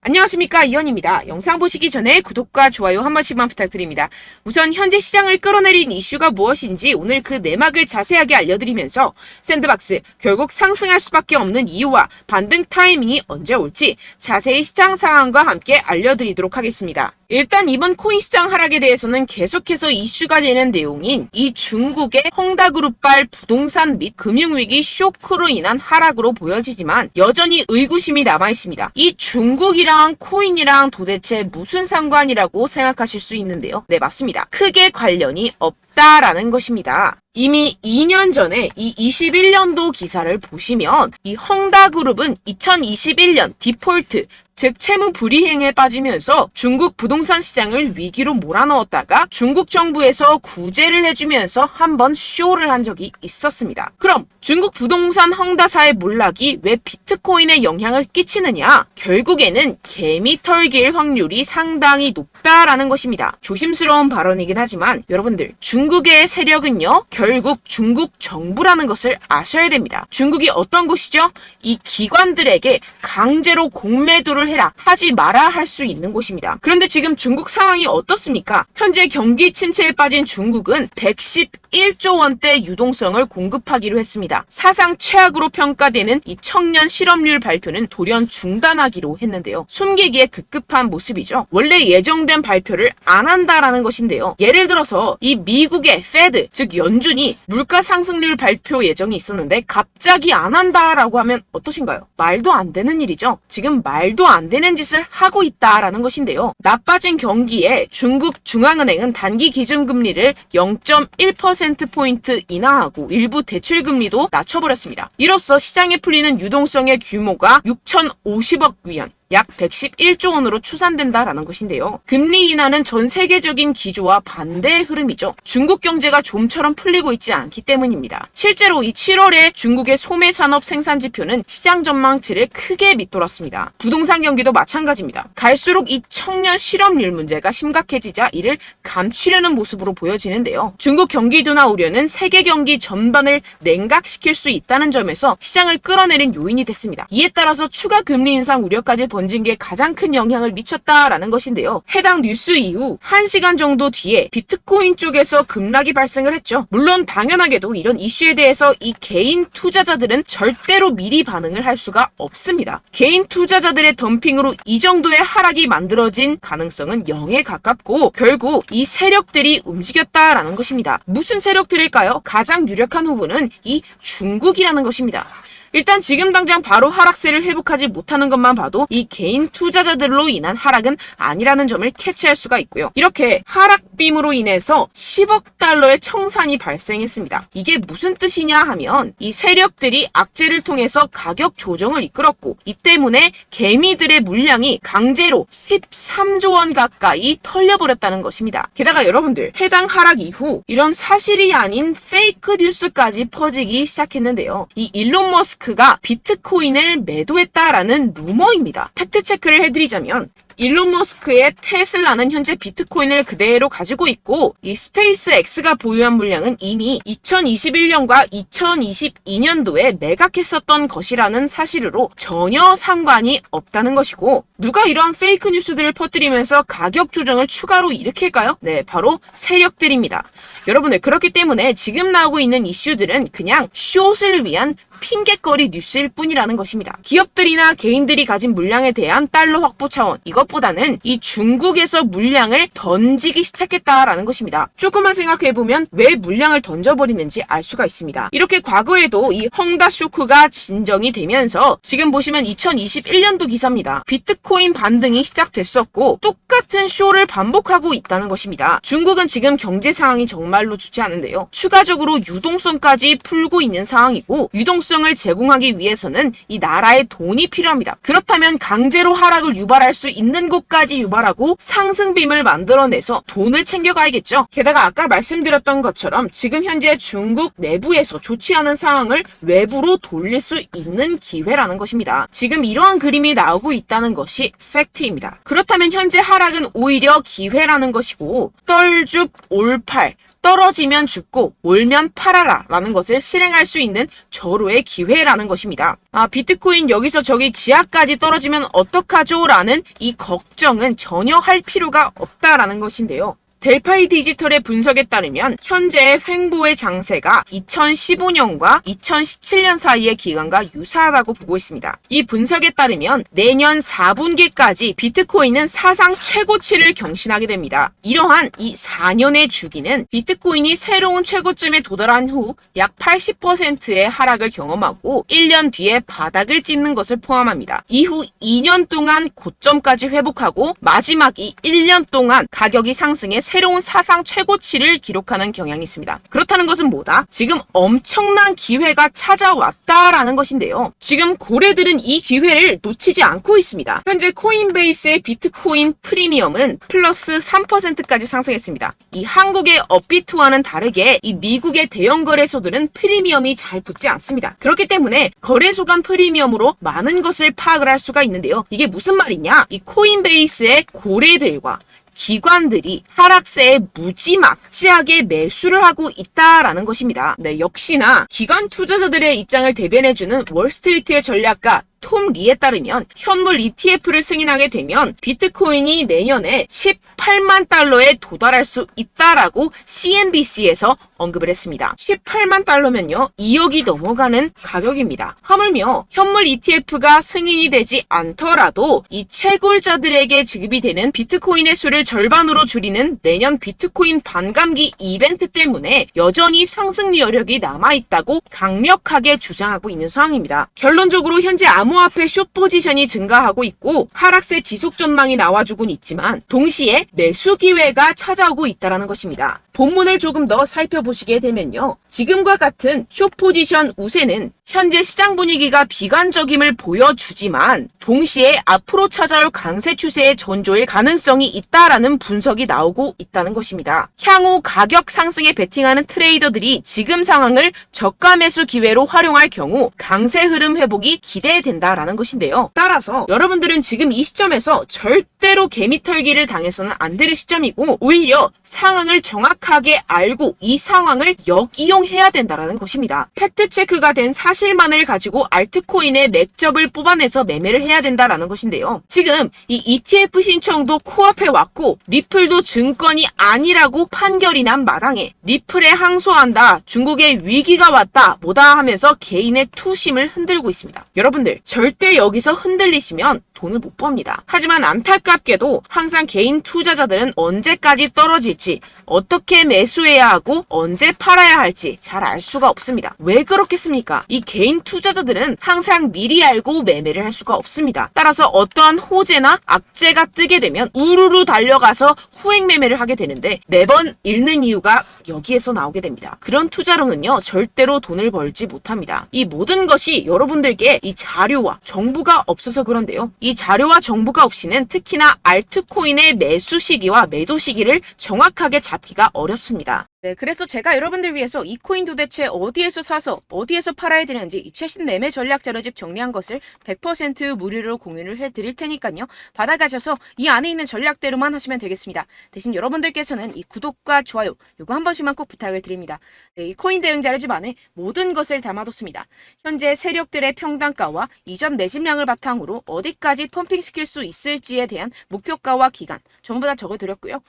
안녕하십니까, 이현입니다. 영상 보시기 전에 구독과 좋아요 한 번씩만 부탁드립니다. 우선 현재 시장을 끌어내린 이슈가 무엇인지 오늘 그 내막을 자세하게 알려드리면서 샌드박스 결국 상승할 수밖에 없는 이유와 반등 타이밍이 언제 올지 자세히 시장 상황과 함께 알려드리도록 하겠습니다. 일단 이번 코인 시장 하락에 대해서는 계속해서 이슈가 되는 내용인 이 중국의 헝다그룹발 부동산 및 금융위기 쇼크로 인한 하락으로 보여지지만 여전히 의구심이 남아있습니다. 이 중국이랑 코인이랑 도대체 무슨 상관이라고 생각하실 수 있는데요. 네, 맞습니다. 크게 관련이 없다라는 것입니다. 이미 2년 전에 이 21년도 기사를 보시면 이 헝다그룹은 2021년 디폴트, 즉 채무 불이행에 빠지면서 중국 부동산 시장을 위기로 몰아넣었다가 중국 정부에서 구제를 해주면서 한번 쇼를 한 적이 있었습니다. 그럼 중국 부동산 헝다사의 몰락이 왜 비트코인에 영향을 끼치느냐? 결국에는 개미 털길 확률이 상당히 높다라는 것입니다. 조심스러운 발언이긴 하지만 여러분들, 중국의 세력은요, 결국 중국 정부라는 것을 아셔야 됩니다. 중국이 어떤 곳이죠? 이 기관들에게 강제로 공매도를 해라, 하지 마라 할 수 있는 곳입니다. 그런데 지금 중국 상황이 어떻습니까? 현재 경기 침체에 빠진 중국은 111조 원대 유동성을 공급하기로 했습니다. 사상 최악으로 평가되는 이 청년 실업률 발표는 돌연 중단하기로 했는데요. 숨기기에 급급한 모습이죠. 원래 예정된 발표를 안 한다라는 것인데요. 예를 들어서 이 미국의 페드, 즉 연준이 물가 상승률 발표 예정이 있었는데 갑자기 안 한다라고 하면 어떠신가요? 말도 안 되는 일이죠. 지금 말도 안 되는 짓을 하고 있다라는 것인데요. 나빠진 경기에 중국 중앙은행은 단기 기준금리를 0.1%포인트 인하하고 일부 대출금리도 낮춰버렸습니다. 이로써 시장에 풀리는 유동성의 규모가 6,050억 위안, 약 111조 원으로 추산된다라는 것인데요. 금리 인하는 전 세계적인 기조와 반대의 흐름이죠. 중국 경제가 좀처럼 풀리고 있지 않기 때문입니다. 실제로 이 7월에 중국의 소매 산업 생산 지표는 시장 전망치를 크게 밑돌았습니다. 부동산 경기도 마찬가지입니다. 갈수록 이 청년 실업률 문제가 심각해지자 이를 감추려는 모습으로 보여지는데요. 중국 경기 둔화 우려는 세계 경기 전반을 냉각시킬 수 있다는 점에서 시장을 끌어내린 요인이 됐습니다. 이에 따라서 추가 금리 인상 우려까지 번진 게 가장 큰 영향을 미쳤다라는 것인데요. 해당 뉴스 이후 1시간 정도 뒤에 비트코인 쪽에서 급락이 발생을 했죠. 물론 당연하게도 이런 이슈에 대해서 이 개인 투자자들은 절대로 미리 반응을 할 수가 없습니다. 개인 투자자들의 덤핑으로 이 정도의 하락이 만들어진 가능성은 0에 가깝고 결국 이 세력들이 움직였다라는 것입니다. 무슨 세력들일까요? 가장 유력한 후보는 이 중국이라는 것입니다. 일단 지금 당장 바로 하락세를 회복하지 못하는 것만 봐도 이 개인 투자자들로 인한 하락은 아니라는 점을 캐치할 수가 있고요. 이렇게 하락빔으로 인해서 10억 달러의 청산이 발생했습니다. 이게 무슨 뜻이냐 하면 이 세력들이 악재를 통해서 가격 조정을 이끌었고 이 때문에 개미들의 물량이 강제로 13조 원 가까이 털려버렸다는 것입니다. 게다가 여러분들, 해당 하락 이후 이런 사실이 아닌 페이크 뉴스까지 퍼지기 시작했는데요. 이 일론 머스크가 비트코인을 매도했다라는 루머입니다. 팩트 체크를 해드리자면 일론 머스크의 테슬라는 현재 비트코인을 그대로 가지고 있고 이 스페이스 X가 보유한 물량은 이미 2021년과 2022년도에 매각했었던 것이라는 사실으로 전혀 상관이 없다는 것이고, 누가 이러한 페이크 뉴스들을 퍼뜨리면서 가격 조정을 추가로 일으킬까요? 네, 바로 세력들입니다. 여러분들, 그렇기 때문에 지금 나오고 있는 이슈들은 그냥 숏을 위한 핑계거리 뉴스일 뿐이라는 것입니다. 기업들이나 개인들이 가진 물량에 대한 달러 확보 차원, 이것보다는 이 중국에서 물량을 던지기 시작했다라는 것입니다. 조금만 생각해보면 왜 물량을 던져버리는지 알 수가 있습니다. 이렇게 과거에도 이 헝다 쇼크가 진정이 되면서 지금 보시면 2021년도 기사입니다. 비트코인 반등이 시작됐었고 똑같은 쇼를 반복하고 있다는 것입니다. 중국은 지금 경제 상황이 정말로 좋지 않은데요. 추가적으로 유동성까지 풀고 있는 상황이고, 유동성을 제공하기 위해서는 이 나라의 돈이 필요합니다. 그렇다면 강제로 하락을 유발할 수 있는 곳까지 유발하고 상승빔을 만들어내서 돈을 챙겨가야겠죠. 게다가 아까 말씀드렸던 것처럼 지금 현재 중국 내부에서 좋지 않은 상황을 외부로 돌릴 수 있는 기회라는 것입니다. 지금 이러한 그림이 나오고 있다는 것이 팩트입니다. 그렇다면 현재 하락은 오히려 기회라는 것이고, 떨줍 올팔, 떨어지면 죽고 올면 팔아라 라는 것을 실행할 수 있는 절호의 기회라는 것입니다. 비트코인 여기서 저기 지하까지 떨어지면 어떡하죠? 라는 이 걱정은 전혀 할 필요가 없다라는 것인데요. 델파이 디지털의 분석에 따르면 현재의 횡보의 장세가 2015년과 2017년 사이의 기간과 유사하다고 보고 있습니다. 이 분석에 따르면 내년 4분기까지 비트코인은 사상 최고치를 경신하게 됩니다. 이러한 이 4년의 주기는 비트코인이 새로운 최고점에 도달한 후 약 80%의 하락을 경험하고 1년 뒤에 바닥을 찍는 것을 포함합니다. 이후 2년 동안 고점까지 회복하고 마지막이 1년 동안 가격이 상승해 새로운 사상 최고치를 기록하는 경향이 있습니다. 그렇다는 것은 뭐다? 지금 엄청난 기회가 찾아왔다라는 것인데요. 지금 고래들은 이 기회를 놓치지 않고 있습니다. 현재 코인베이스의 비트코인 프리미엄은 플러스 3%까지 상승했습니다. 이 한국의 업비트와는 다르게 이 미국의 대형 거래소들은 프리미엄이 잘 붙지 않습니다. 그렇기 때문에 거래소 간 프리미엄으로 많은 것을 파악을 할 수가 있는데요. 이게 무슨 말이냐? 이 코인베이스의 고래들과 기관들이 하락세에 무지막지하게 매수를 하고 있다라는 것입니다. 네, 역시나 기관 투자자들의 입장을 대변해주는 월스트리트의 전략가 톰 리에 따르면 현물 ETF를 승인하게 되면 비트코인이 내년에 18만 달러에 도달할 수 있다라고 CNBC에서 언급을 했습니다. 18만 달러면요 2억이 넘어가는 가격입니다. 하물며 현물 ETF가 승인이 되지 않더라도 이 채굴자들에게 지급이 되는 비트코인의 수를 절반으로 줄이는 내년 비트코인 반감기 이벤트 때문에 여전히 상승 여력이 남아있다고 강력하게 주장하고 있는 상황입니다. 결론적으로 현재 암호화폐 숏 포지션이 증가하고 있고 하락세 지속 전망이 나와주곤 있지만 동시에 매수 기회가 찾아오고 있다는 것입니다. 본문을 조금 더 살펴보시게 되면요. 지금과 같은 숏 포지션 우세는 현재 시장 분위기가 비관적임을 보여주지만 동시에 앞으로 찾아올 강세 추세의 전조일 가능성이 있다라는 분석이 나오고 있다는 것입니다. 향후 가격 상승에 베팅하는 트레이더들이 지금 상황을 저가 매수 기회로 활용할 경우 강세 흐름 회복이 기대된다라는 것인데요. 따라서 여러분들은 지금 이 시점에서 절대로 개미털기를 당해서는 안 될 시점이고 오히려 상황을 정확하게 알고 이 상황을 역이용해야 된다라는 것입니다. 팩트체크가 된 사실만을 가지고 알트코인의 맥접을 뽑아내서 매매를 해야 된다라는 것인데요. 지금 이 ETF 신청도 코앞에 왔고 리플도 증권이 아니라고 판결이 난 마당에 리플에 항소한다, 중국의 위기가 왔다 뭐다 하면서 개인의 투심을 흔들고 있습니다. 여러분들 절대 여기서 흔들리시면 돈을 못 법니다. 하지만 안타깝게도 항상 개인 투자자들은 언제까지 떨어질지, 어떻게 매수해야 하고 언제 팔아야 할지 잘 알 수가 없습니다. 왜 그렇겠습니까? 이 개인 투자자들은 항상 미리 알고 매매를 할 수가 없습니다. 따라서 어떠한 호재나 악재가 뜨게 되면 우르르 달려가서 후행 매매를 하게 되는데 매번 잃는 이유가 여기에서 나오게 됩니다. 그런 투자로는요 절대로 돈을 벌지 못합니다. 이 모든 것이 여러분들께 이 자료와 정보가 없어서 그런데요. 이 자료와 정보가 없이는 특히나 알트코인의 매수 시기와 매도 시기를 정확하게 잡기가 어렵습니다. 네, 그래서 제가 여러분들 위해서 이 코인 도대체 어디에서 사서 어디에서 팔아야 되는지 이 최신 매매 전략 자료집 정리한 것을 100% 무료로 공유를 해드릴 테니까요. 받아가셔서 이 안에 있는 전략대로만 하시면 되겠습니다. 대신 여러분들께서는 이 구독과 좋아요 요거 한 번씩만 꼭 부탁을 드립니다. 네, 이 코인 대응 자료집 안에 모든 것을 담아뒀습니다. 현재 세력들의 평단가와 이전 매집량을 바탕으로 어디까지 펌핑시킬 수 있을지에 대한 목표가와 기간 전부 다 적어드렸고요.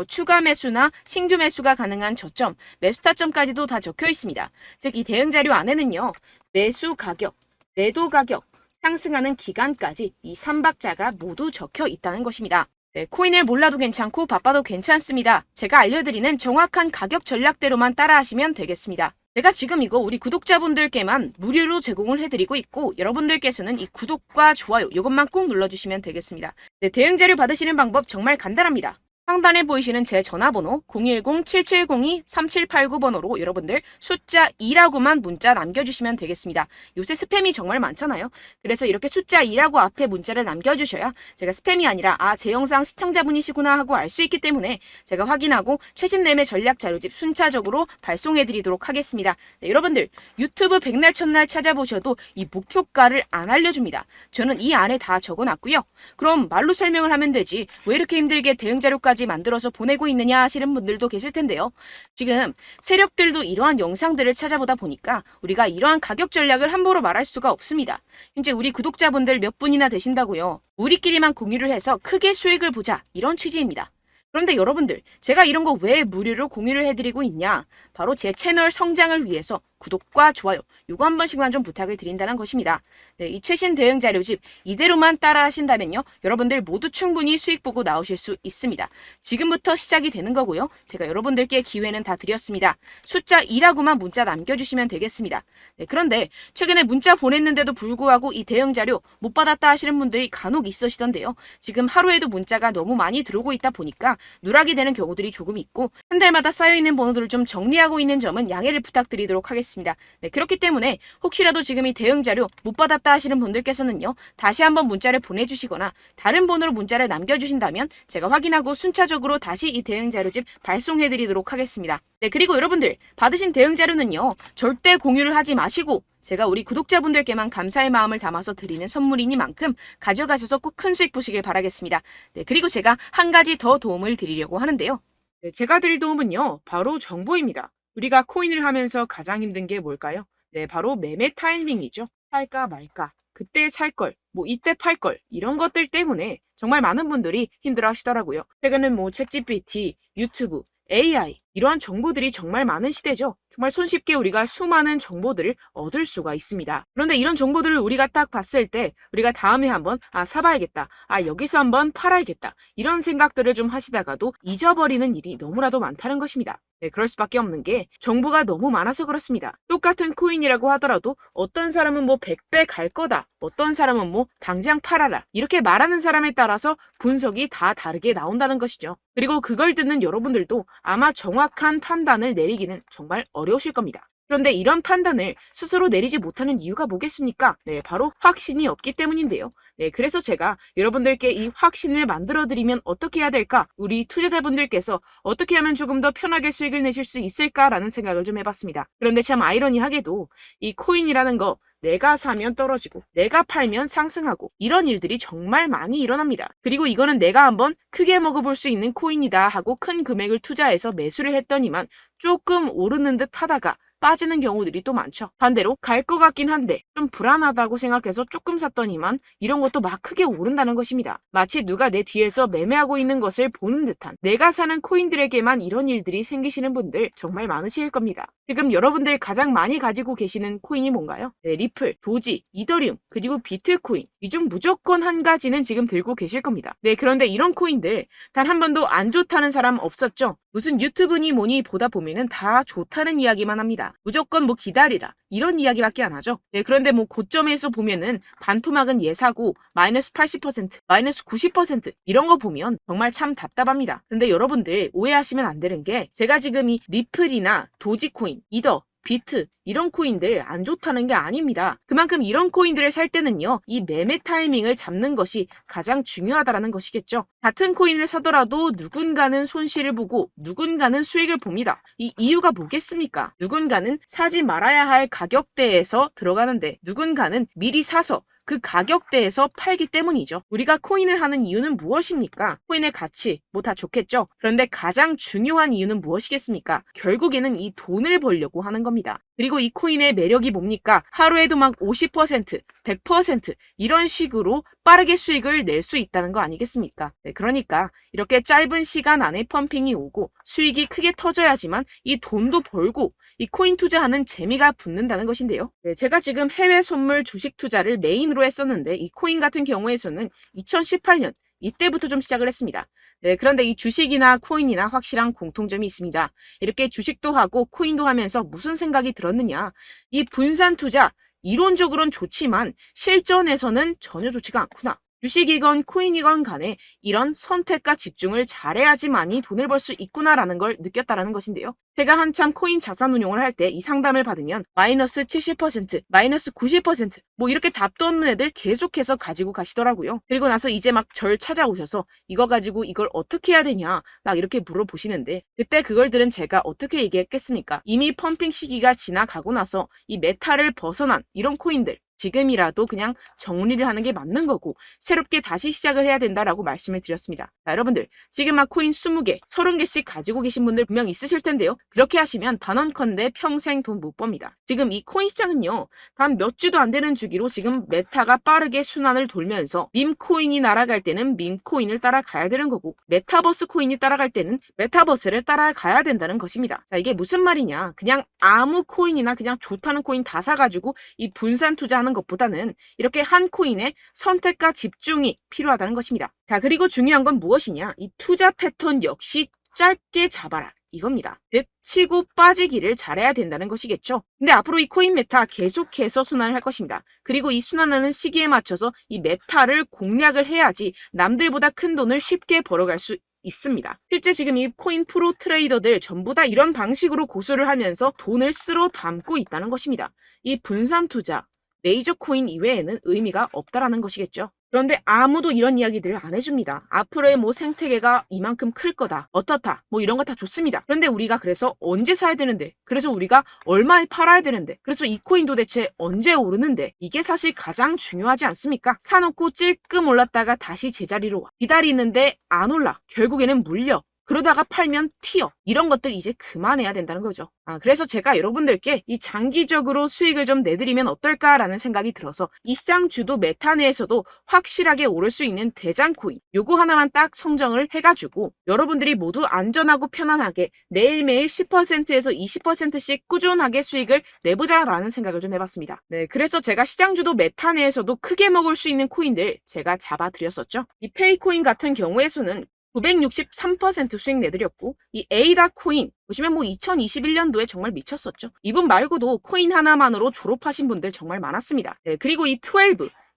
추가 매수나 신규 매수가 가능한 저점, 매수 타점까지도 다 적혀 있습니다. 즉 이 대응 자료 안에는요. 매수 가격, 매도 가격, 상승하는 기간까지 이 3박자가 모두 적혀 있다는 것입니다. 네, 코인을 몰라도 괜찮고 바빠도 괜찮습니다. 제가 알려드리는 정확한 가격 전략대로만 따라하시면 되겠습니다. 제가 지금 이거 우리 구독자분들께만 무료로 제공을 해드리고 있고 여러분들께서는 이 구독과 좋아요 이것만 꼭 눌러주시면 되겠습니다. 네, 대응 자료 받으시는 방법 정말 간단합니다. 상단에 보이시는 제 전화번호 010-7702-3789번호로 여러분들 숫자 2라고만 문자 남겨주시면 되겠습니다. 요새 스팸이 정말 많잖아요. 그래서 이렇게 숫자 2라고 앞에 문자를 남겨주셔야 제가 스팸이 아니라 제 영상 시청자분이시구나 하고 알 수 있기 때문에 제가 확인하고 최신 매매 전략 자료집 순차적으로 발송해드리도록 하겠습니다. 네, 여러분들 유튜브 백날 첫날 찾아보셔도 이 목표가를 안 알려줍니다. 저는 이 안에 다 적어놨고요. 그럼 말로 설명을 하면 되지 왜 이렇게 힘들게 대응 자료까지 정보까지 만들어서 보내고 있느냐 하시는 분들도 계실 텐데요. 지금 세력들도 이러한 영상들을 찾아보다 보니까 우리가 이러한 가격 전략을 함부로 말할 수가 없습니다. 현재 우리 구독자분들 몇 분이나 되신다고요. 우리끼리만 공유를 해서 크게 수익을 보자, 이런 취지입니다. 그런데 여러분들, 제가 이런 거 왜 무료로 공유를 해드리고 있냐? 바로 제 채널 성장을 위해서 구독과 좋아요, 요거 한 번씩만 좀 부탁을 드린다는 것입니다. 네, 이 최신 대응 자료집 이대로만 따라 하신다면요, 여러분들 모두 충분히 수익 보고 나오실 수 있습니다. 지금부터 시작이 되는 거고요. 제가 여러분들께 기회는 다 드렸습니다. 숫자 2라고만 문자 남겨주시면 되겠습니다. 네, 그런데 최근에 문자 보냈는데도 불구하고 이 대응 자료 못 받았다 하시는 분들이 간혹 있으시던데요. 지금 하루에도 문자가 너무 많이 들어오고 있다 보니까 누락이 되는 경우들이 조금 있고, 한 달마다 쌓여있는 번호들을 좀 정리하고 있는 점은 양해를 부탁드리도록 하겠습니다. 네, 그렇기 때문에 혹시라도 지금 이 대응 자료 못 받았다 하시는 분들께서는요, 다시 한번 문자를 보내주시거나 다른 번호로 문자를 남겨주신다면 제가 확인하고 순차적으로 다시 이 대응 자료집 발송해드리도록 하겠습니다. 네, 그리고 여러분들 받으신 대응 자료는요, 절대 공유를 하지 마시고 제가 우리 구독자분들께만 감사의 마음을 담아서 드리는 선물이니만큼 가져가셔서 꼭 큰 수익 보시길 바라겠습니다. 네, 그리고 제가 한 가지 더 도움을 드리려고 하는데요. 네, 제가 드릴 도움은요, 바로 정보입니다. 우리가 코인을 하면서 가장 힘든 게 뭘까요? 네, 바로 매매 타이밍이죠. 살까 말까, 그때 살 걸, 뭐 이때 팔 걸, 이런 것들 때문에 정말 많은 분들이 힘들어 하시더라고요. 최근은 뭐 챗GPT, 유튜브, AI, 이러한 정보들이 정말 많은 시대죠. 정말 손쉽게 우리가 수많은 정보들을 얻을 수가 있습니다. 그런데 이런 정보들을 우리가 딱 봤을 때 우리가 다음에 한번 사봐야겠다, 여기서 한번 팔아야겠다, 이런 생각들을 좀 하시다가도 잊어버리는 일이 너무나도 많다는 것입니다. 네, 그럴 수밖에 없는 게 정보가 너무 많아서 그렇습니다. 똑같은 코인이라고 하더라도 어떤 사람은 뭐 100배 갈 거다, 어떤 사람은 뭐 당장 팔아라, 이렇게 말하는 사람에 따라서 분석이 다 다르게 나온다는 것이죠. 그리고 그걸 듣는 여러분들도 아마 정확한 판단을 내리기는 정말 어려우실 겁니다. 그런데 이런 판단을 스스로 내리지 못하는 이유가 뭐겠습니까? 네, 바로 확신이 없기 때문인데요. 네, 그래서 제가 여러분들께 이 확신을 만들어드리면 어떻게 해야 될까? 우리 투자자분들께서 어떻게 하면 조금 더 편하게 수익을 내실 수 있을까라는 생각을 좀 해봤습니다. 그런데 참 아이러니하게도 이 코인이라는 거, 내가 사면 떨어지고 내가 팔면 상승하고, 이런 일들이 정말 많이 일어납니다. 그리고 이거는 내가 한번 크게 먹어볼 수 있는 코인이다 하고 큰 금액을 투자해서 매수를 했더니만 조금 오르는 듯 하다가 빠지는 경우들이 또 많죠. 반대로 갈 것 같긴 한데 좀 불안하다고 생각해서 조금 샀더니만 이런 것도 막 크게 오른다는 것입니다. 마치 누가 내 뒤에서 매매하고 있는 것을 보는 듯한, 내가 사는 코인들에게만 이런 일들이 생기시는 분들 정말 많으실 겁니다. 지금 여러분들 가장 많이 가지고 계시는 코인이 뭔가요? 네, 리플, 도지, 이더리움, 그리고 비트코인, 이 중 무조건 한 가지는 지금 들고 계실 겁니다. 네, 그런데 이런 코인들 단 한 번도 안 좋다는 사람 없었죠? 무슨 유튜브니 뭐니 보다 보면은 다 좋다는 이야기만 합니다. 무조건 뭐 기다리라, 이런 이야기밖에 안 하죠. 네, 그런데 뭐 고점에서 보면은 반토막은 예사고 마이너스 80%, 마이너스 90% 이런 거 보면 정말 참 답답합니다. 근데 여러분들 오해하시면 안 되는 게, 제가 지금 이 리플이나 도지코인, 이더, 비트, 이런 코인들 안 좋다는 게 아닙니다. 그만큼 이런 코인들을 살 때는요, 이 매매 타이밍을 잡는 것이 가장 중요하다는 것이겠죠. 같은 코인을 사더라도 누군가는 손실을 보고 누군가는 수익을 봅니다. 이 이유가 뭐겠습니까? 누군가는 사지 말아야 할 가격대에서 들어가는데 누군가는 미리 사서 그 가격대에서 팔기 때문이죠. 우리가 코인을 하는 이유는 무엇입니까? 코인의 가치, 뭐 다 좋겠죠. 그런데 가장 중요한 이유는 무엇이겠습니까? 결국에는 이 돈을 벌려고 하는 겁니다. 그리고 이 코인의 매력이 뭡니까? 하루에도 막 50%, 100% 이런 식으로 빠르게 수익을 낼 수 있다는 거 아니겠습니까? 네, 그러니까 이렇게 짧은 시간 안에 펌핑이 오고 수익이 크게 터져야지만 이 돈도 벌고 이 코인 투자하는 재미가 붙는다는 것인데요. 네, 제가 지금 해외 선물 주식 투자를 메인으로 했었는데 이 코인 같은 경우에서는 2018년 이때부터 좀 시작을 했습니다. 네, 그런데 이 주식이나 코인이나 확실한 공통점이 있습니다. 이렇게 주식도 하고 코인도 하면서 무슨 생각이 들었느냐? 이 분산 투자, 이론적으로는 좋지만 실전에서는 전혀 좋지가 않구나. 주식이건 코인이건 간에 이런 선택과 집중을 잘해야지만이 돈을 벌 수 있구나라는 걸 느꼈다라는 것인데요. 제가 한참 코인 자산 운용을 할 때 이 상담을 받으면 마이너스 70%, 마이너스 90% 뭐 이렇게 답도 없는 애들 계속해서 가지고 가시더라고요. 그리고 나서 이제 막 절 찾아오셔서 이거 가지고 이걸 어떻게 해야 되냐 막 이렇게 물어보시는데, 그때 그걸 들은 제가 어떻게 얘기했겠습니까? 이미 펌핑 시기가 지나가고 나서 이 메타를 벗어난 이런 코인들, 지금이라도 그냥 정리를 하는 게 맞는 거고 새롭게 다시 시작을 해야 된다라고 말씀을 드렸습니다. 자, 여러분들 지금 막 코인 20개, 30개씩 가지고 계신 분들 분명 있으실 텐데요. 그렇게 하시면 단언컨대 평생 돈 못 법니다. 지금 이 코인 시장은요. 단 몇 주도 안 되는 주기로 지금 메타가 빠르게 순환을 돌면서 밈코인이 날아갈 때는 밈코인을 따라가야 되는 거고 메타버스 코인이 따라갈 때는 메타버스를 따라가야 된다는 것입니다. 자, 이게 무슨 말이냐. 그냥 아무 코인이나 그냥 좋다는 코인 다 사가지고 이 분산 투자하는 것보다는 이렇게 한 코인에 선택과 집중이 필요하다는 것입니다. 자, 그리고 중요한 건 무엇이냐? 이 투자 패턴 역시 짧게 잡아라. 이겁니다. 즉 치고 빠지기를 잘해야 된다는 것이겠죠. 근데 앞으로 이 코인 메타 계속해서 순환을 할 것입니다. 그리고 이 순환하는 시기에 맞춰서 이 메타를 공략을 해야지 남들보다 큰 돈을 쉽게 벌어갈 수 있습니다. 실제 지금 이 코인 프로 트레이더들 전부 다 이런 방식으로 고수를 하면서 돈을 쓸어 담고 있다는 것입니다. 이 분산 투자, 메이저 코인 이외에는 의미가 없다라는 것이겠죠. 그런데 아무도 이런 이야기들을 안 해줍니다. 앞으로의 뭐 생태계가 이만큼 클 거다, 어떻다, 뭐 이런 거 다 좋습니다. 그런데 우리가 그래서 언제 사야 되는데, 그래서 우리가 얼마에 팔아야 되는데, 그래서 이 코인 도대체 언제 오르는데, 이게 사실 가장 중요하지 않습니까? 사놓고 찔끔 올랐다가 다시 제자리로 와. 기다리는데 안 올라. 결국에는 물려. 그러다가 팔면 튀어. 이런 것들 이제 그만해야 된다는 거죠. 그래서 제가 여러분들께 이 장기적으로 수익을 좀 내드리면 어떨까라는 생각이 들어서 이 시장 주도 메타 내에서도 확실하게 오를 수 있는 대장 코인 요거 하나만 딱 선정을 해가지고 여러분들이 모두 안전하고 편안하게 매일매일 10%에서 20%씩 꾸준하게 수익을 내보자라는 생각을 좀 해봤습니다. 네, 그래서 제가 시장 주도 메타 내에서도 크게 먹을 수 있는 코인들 제가 잡아드렸었죠. 이 페이코인 같은 경우에서는 963% 수익 내드렸고 이 에이다 코인 보시면 뭐 2021년도에 정말 미쳤었죠. 이분 말고도 코인 하나만으로 졸업하신 분들 정말 많았습니다. 네, 그리고 이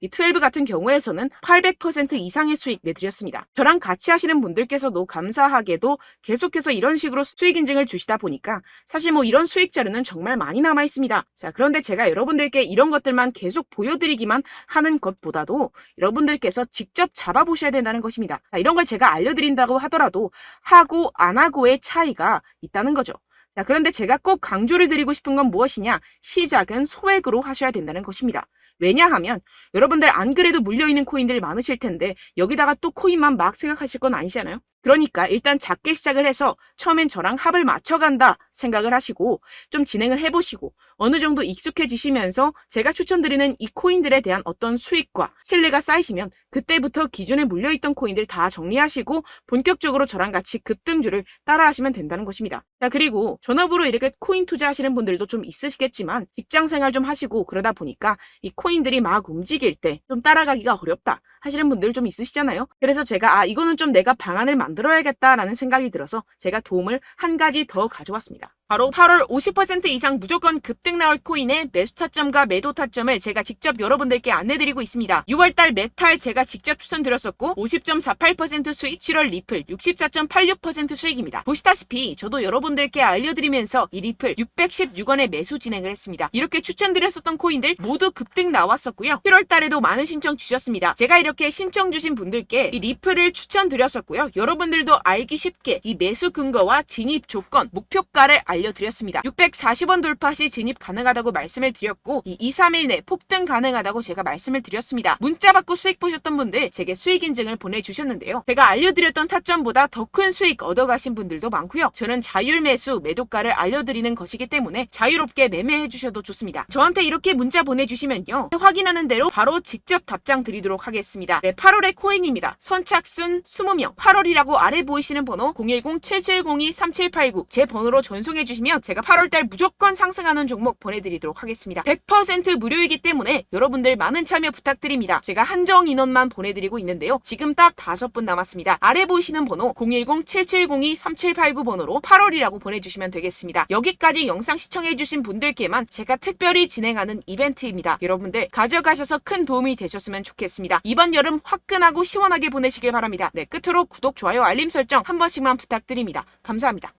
12 같은 경우에서는 800% 이상의 수익 내드렸습니다. 저랑 같이 하시는 분들께서도 감사하게도 계속해서 이런 식으로 수익 인증을 주시다 보니까 사실 뭐 이런 수익 자료는 정말 많이 남아 있습니다. 자, 그런데 제가 여러분들께 이런 것들만 계속 보여드리기만 하는 것보다도 여러분들께서 직접 잡아보셔야 된다는 것입니다. 자, 이런 걸 제가 알려드린다고 하더라도 하고 안 하고의 차이가 있다는 거죠. 자, 그런데 제가 꼭 강조를 드리고 싶은 건 무엇이냐? 시작은 소액으로 하셔야 된다는 것입니다. 왜냐하면 여러분들 안 그래도 물려있는 코인들이 많으실 텐데 여기다가 또 코인만 막 생각하실 건 아니잖아요. 그러니까 일단 작게 시작을 해서 처음엔 저랑 합을 맞춰간다 생각을 하시고 좀 진행을 해보시고 어느 정도 익숙해지시면서 제가 추천드리는 이 코인들에 대한 어떤 수익과 신뢰가 쌓이시면 그때부터 기존에 물려있던 코인들 다 정리하시고 본격적으로 저랑 같이 급등주를 따라하시면 된다는 것입니다. 자, 그리고 전업으로 이렇게 코인 투자하시는 분들도 좀 있으시겠지만 직장생활 좀 하시고 그러다 보니까 이 코인들이 막 움직일 때 좀 따라가기가 어렵다 하시는 분들 좀 있으시잖아요. 그래서 제가 이거는 좀 내가 방안을 만들어야겠다라는 생각이 들어서 제가 도움을 한 가지 더 가져왔습니다. 바로 8월 50% 이상 무조건 급등 나올 코인의 매수 타점과 매도 타점을 제가 직접 여러분들께 안내드리고 있습니다. 6월달 메탈 제가 직접 추천드렸었고 50.48% 수익, 7월 리플 64.86% 수익입니다. 보시다시피 저도 여러분들께 알려드리면서 이 리플 616원에 매수 진행을 했습니다. 이렇게 추천드렸었던 코인들 모두 급등 나왔었고요. 7월달에도 많은 신청 주셨습니다. 제가 이렇게 신청 주신 분들께 이 리플을 추천드렸었고요. 여러분들도 알기 쉽게 이 매수 근거와 진입 조건, 목표가를 알려드렸습니다. 640원 돌파 시 진입 가능하다고 말씀을 드렸고 이 2-3일 내 폭등 가능하다고 제가 말씀을 드렸습니다. 문자 받고 수익 보셨던 분들 제게 수익 인증을 보내주셨는데요. 제가 알려드렸던 타점보다 더 큰 수익 얻어가신 분들도 많고요. 저는 자율 매수, 매도가를 알려드리는 것이기 때문에 자유롭게 매매해 주셔도 좋습니다. 저한테 이렇게 문자 보내주시면요. 확인하는 대로 바로 직접 답장 드리도록 하겠습니다. 네, 8월의 코인입니다. 선착순 20명 8월이라고 아래 보이시는 번호 010-7702-3789 제 번호로 전송해 주시면 제가 8월달 무조건 상승하는 종목 보내드리도록 하겠습니다. 100% 무료이기 때문에 여러분들 많은 참여 부탁드립니다. 제가 한정 인원만 보내드리고 있는데요. 지금 딱 5분 남았습니다. 아래 보이시는 번호 010-7702-3789 번호로 8월이라고 보내주시면 되겠습니다. 여기까지 영상 시청해주신 분들께만 제가 특별히 진행하는 이벤트입니다. 여러분들 가져가셔서 큰 도움이 되셨으면 좋겠습니다. 이번 여름 화끈하고 시원하게 보내시길 바랍니다. 네, 끝으로 구독, 좋아요, 알림 설정 한 번씩만 부탁드립니다. 감사합니다.